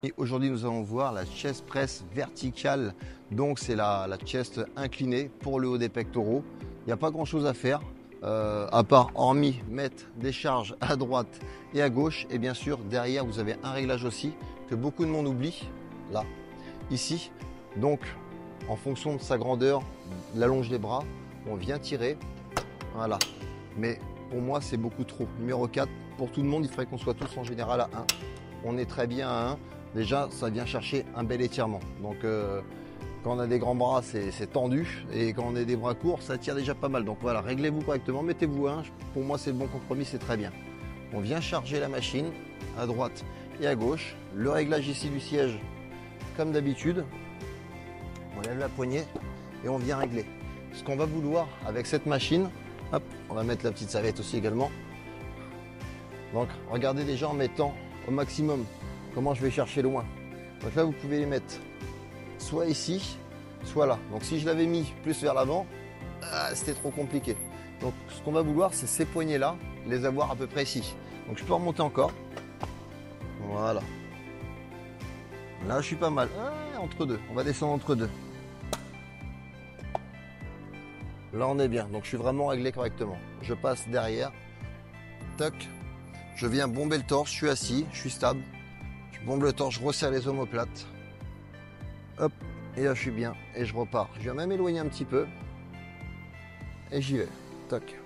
Et aujourd'hui, nous allons voir la chest press verticale. Donc, c'est la chest inclinée pour le haut des pectoraux. Il n'y a pas grand chose à faire, à part, hormis mettre des charges à droite et à gauche. Et bien sûr, derrière, vous avez un réglage aussi que beaucoup de monde oublie. Là, ici. Donc, en fonction de sa grandeur, la longe des bras, on vient tirer. Voilà. Mais pour moi, c'est beaucoup trop. Numéro 4, pour tout le monde, il faudrait qu'on soit tous en général à 1. On est très bien à 1. Déjà, ça vient chercher un bel étirement. Donc, quand on a des grands bras, c'est tendu. Et quand on a des bras courts, ça tire déjà pas mal. Donc voilà, réglez-vous correctement, mettez-vous un. Pour moi, c'est le bon compromis, c'est très bien. On vient charger la machine à droite et à gauche. Le réglage ici du siège, comme d'habitude. On lève la poignée et on vient régler. Ce qu'on va vouloir avec cette machine, hop, on va mettre la petite serviette aussi également. Donc, regardez déjà en mettant au maximum comment je vais chercher loin. Donc là, vous pouvez les mettre soit ici, soit là. Donc si je l'avais mis plus vers l'avant, c'était trop compliqué. Donc ce qu'on va vouloir, c'est ces poignées-là, les avoir à peu près ici. Donc je peux remonter encore. Voilà. Là, je suis pas mal. Entre deux. On va descendre entre deux. Là, on est bien. Donc je suis vraiment réglé correctement. Je passe derrière. Toc. Je viens bomber le torse. Je suis assis. Je suis stable. Je bombe le torse, je resserre les omoplates. Hop, et là je suis bien. Et je repars. Je viens même éloigner un petit peu. Et j'y vais. Toc.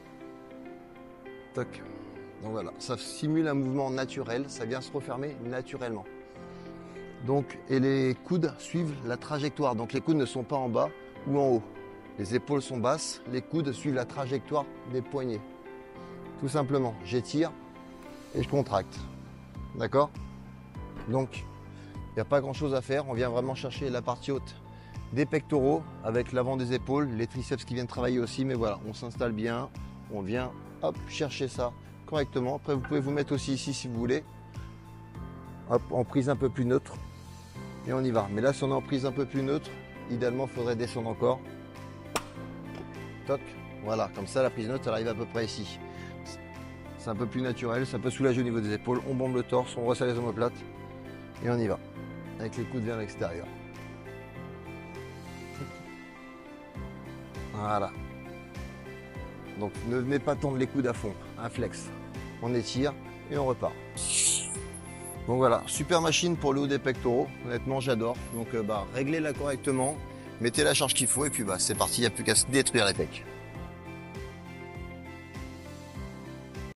Toc. Donc voilà, ça simule un mouvement naturel. Ça vient se refermer naturellement. Donc, et les coudes suivent la trajectoire. Donc les coudes ne sont pas en bas ou en haut. Les épaules sont basses. Les coudes suivent la trajectoire des poignets. Tout simplement, j'étire et je contracte. D'accord ? Donc, il n'y a pas grand chose à faire. On vient vraiment chercher la partie haute des pectoraux avec l'avant des épaules, les triceps qui viennent travailler aussi. Mais voilà, on s'installe bien. On vient hop, chercher ça correctement. Après, vous pouvez vous mettre aussi ici si vous voulez. Hop, en prise un peu plus neutre. Et on y va. Mais là, si on est en prise un peu plus neutre, idéalement, il faudrait descendre encore. Toc. Voilà, comme ça, la prise neutre, elle arrive à peu près ici. C'est un peu plus naturel. Ça peut soulager au niveau des épaules. On bombe le torse, on resserre les omoplates. Et on y va, avec les coudes vers l'extérieur. Voilà. Donc ne venez pas tendre les coudes à fond, un flex. On étire et on repart. Donc voilà, super machine pour le haut des pectoraux. Honnêtement, j'adore. Donc réglez-la correctement, mettez la charge qu'il faut et puis c'est parti, il n'y a plus qu'à se détruire les pecs.